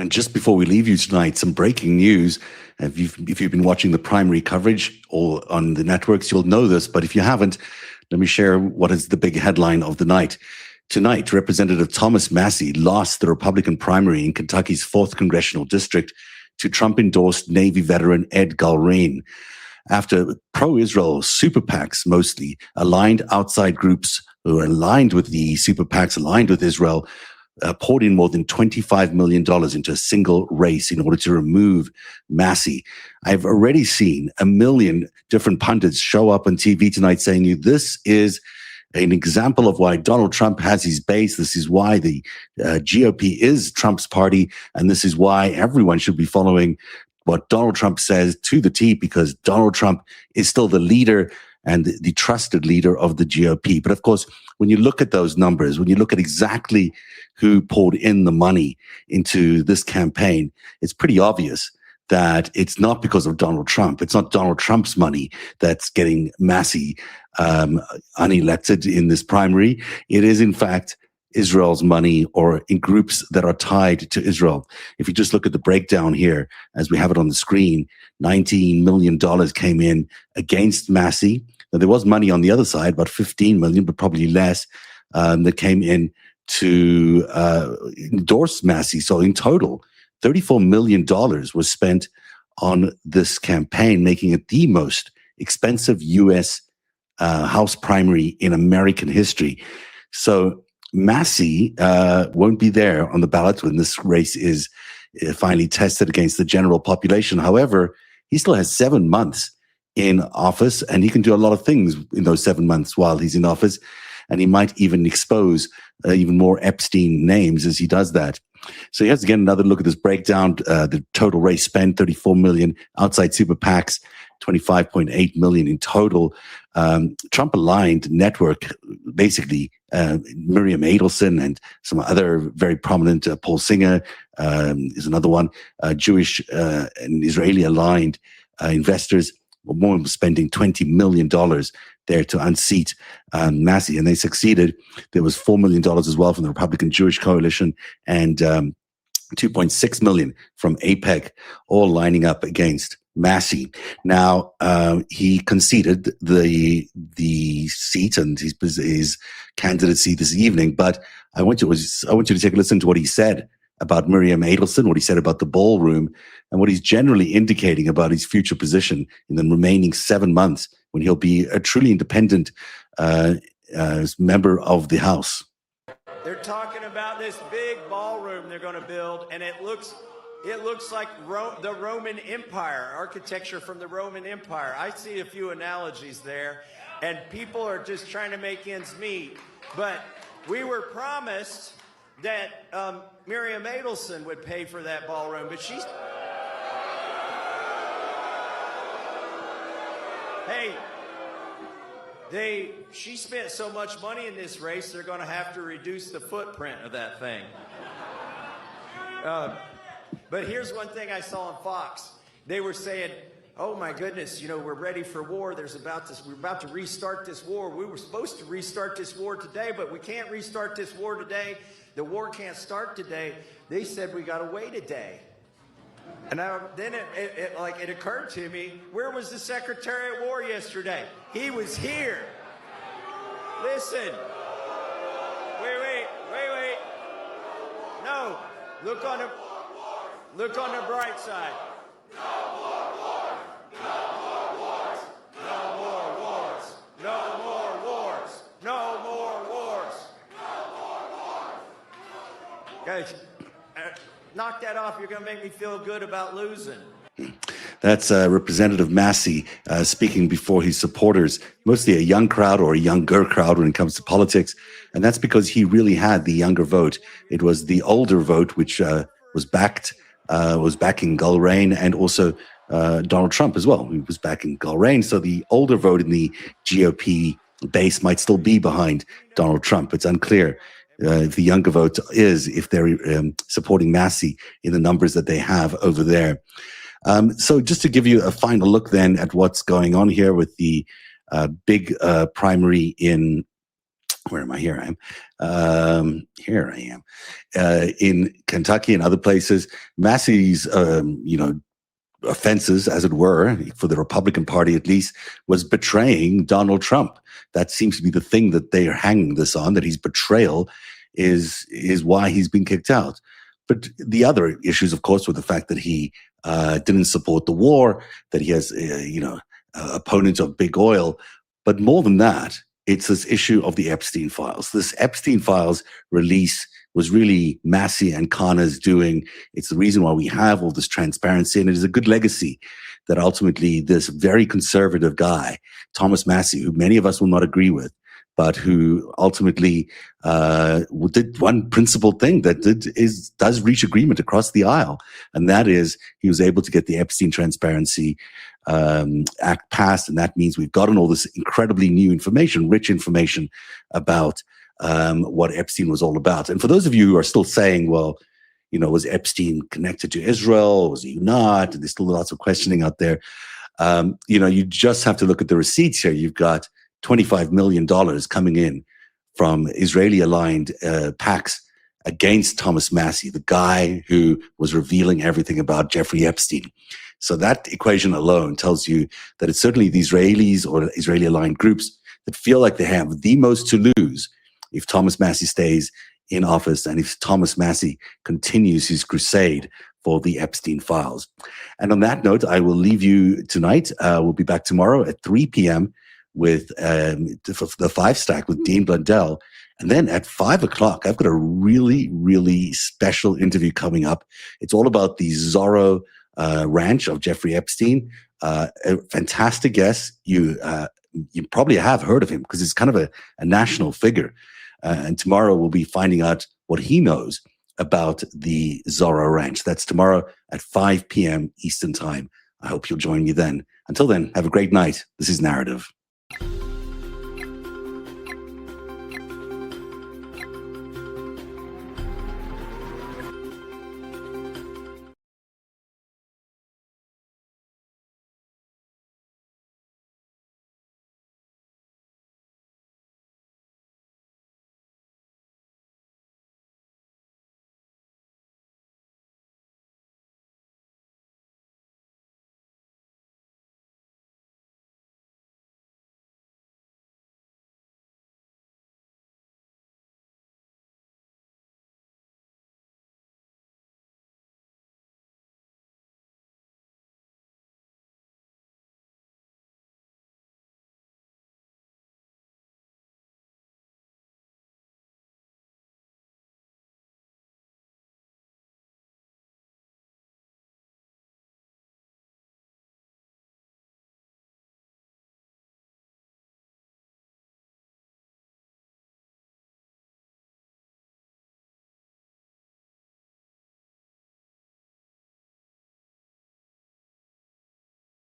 And just before we leave you tonight, some breaking news. If you've been watching the primary coverage or on the networks, you'll know this. But if you haven't, let me share what is the big headline of the night. Tonight, Representative Thomas Massie lost the Republican primary in Kentucky's 4th Congressional District to Trump-endorsed Navy veteran Ed Gallrein, after pro-Israel super PACs, mostly aligned outside groups who are aligned with the super PACs, aligned with Israel, poured in more than $25 million into a single race in order to remove Massie. I've already seen 1 million different pundits show up on TV tonight saying this is an example of why Donald Trump has his base. This is why the GOP is Trump's party. And this is why everyone should be following what Donald Trump says to the T, because Donald Trump is still the leader and the trusted leader of the GOP. But of course, when you look at those numbers, when you look at exactly who poured in the money into this campaign, it's pretty obvious that it's not because of Donald Trump. It's not Donald Trump's money that's getting Massie unelected in this primary. It is, in fact, Israel's money, or in groups that are tied to Israel. If you just look at the breakdown here, as we have it on the screen, $19 million came in against Massie. Now, there was money on the other side, about 15 million, but probably less, that came in to endorse Massie. So in total, $34 million was spent on this campaign, making it the most expensive U.S. House primary in American history. So Massie won't be there on the ballot when this race is finally tested against the general population. However, he still has 7 months in office, and he can do a lot of things in those 7 months while he's in office. And he might even expose even more Epstein names as he does that. So he has to get another look at this breakdown. The total race spent $34 million, outside super PACs, $25.8 million in total. Trump-aligned network, basically Miriam Adelson and some other very prominent, Paul Singer is another one, Jewish and Israeli-aligned investors, more spending $20 million there to unseat Massie, and they succeeded. There was $4 million as well from the Republican Jewish Coalition, and $2.6 million from AIPAC, all lining up against Massie. Now, he conceded the seat and his candidacy this evening, but I want you to take a listen to what he said about Miriam Adelson, what he said about the ballroom, and what he's generally indicating about his future position in the remaining 7 months when he'll be a truly independent member of the House. They're talking about this big ballroom they're going to build, and it looks like the Roman Empire, architecture from the Roman Empire. I see a few analogies there, and people are just trying to make ends meet. But we were promised that Miriam Adelson would pay for that ballroom, but she's... Hey, she spent so much money in this race, they're going to have to reduce the footprint of that thing. But here's one thing I saw on Fox. They were saying, oh my goodness, we're ready for war. We're about to restart this war. We were supposed to restart this war today, but we can't restart this war today. The war can't start today. They said we got to wait a day. And then it occurred to me, where was the Secretary at War yesterday? He was here. Listen. Wait. No. Look on the bright side. No more wars. No more wars. No more wars. No more wars. No more wars. No more wars. Guys, knock that off. You're going to make me feel good about losing. That's Representative Massie speaking before his supporters, mostly a young crowd or a younger crowd when it comes to politics. And that's because he really had the younger vote. It was the older vote, which was backing Gallrein, and also Donald Trump as well. He was backing Gallrein. So the older vote in the GOP base might still be behind Donald Trump. It's unclear if the younger vote is, if they're supporting Massie in the numbers that they have over there. So just to give you a final look then at what's going on here with the big primary in where am I? Here I am. Here I am. In Kentucky and other places, Massie's, offenses, as it were, for the Republican Party at least, was betraying Donald Trump. That seems to be the thing that they are hanging this on, that his betrayal is why he's been kicked out. But the other issues, of course, were the fact that he didn't support the war, that he has, opponents of big oil. But more than that, it's this issue of the Epstein files. This Epstein files release was really Massie and Khanna's doing. It's the reason why we have all this transparency, and it is a good legacy that ultimately this very conservative guy, Thomas Massie, who many of us will not agree with, but who ultimately did one principled thing that does reach agreement across the aisle, and that is he was able to get the Epstein Transparency Act passed, and that means we've gotten all this incredibly new information, rich information about what Epstein was all about. And for those of you who are still saying, well, was Epstein connected to Israel? Was he not? And there's still lots of questioning out there. You just have to look at the receipts here. You've got $25 million coming in from Israeli-aligned PACs against Thomas Massie, the guy who was revealing everything about Jeffrey Epstein. So that equation alone tells you that it's certainly the Israelis or Israeli-aligned groups that feel like they have the most to lose if Thomas Massie stays in office and if Thomas Massie continues his crusade for the Epstein files. And on that note, I will leave you tonight. We'll be back tomorrow at 3 p.m. with the 5 Stack with Dean Blundell. And then at 5 o'clock, I've got a really, really special interview coming up. It's all about the Zorro ranch of Jeffrey Epstein. A fantastic guest. You probably have heard of him because he's kind of a national figure. And tomorrow we'll be finding out what he knows about the Zorro ranch. That's tomorrow at 5 p.m. Eastern Time. I hope you'll join me then. Until then, have a great night. This is Narativ.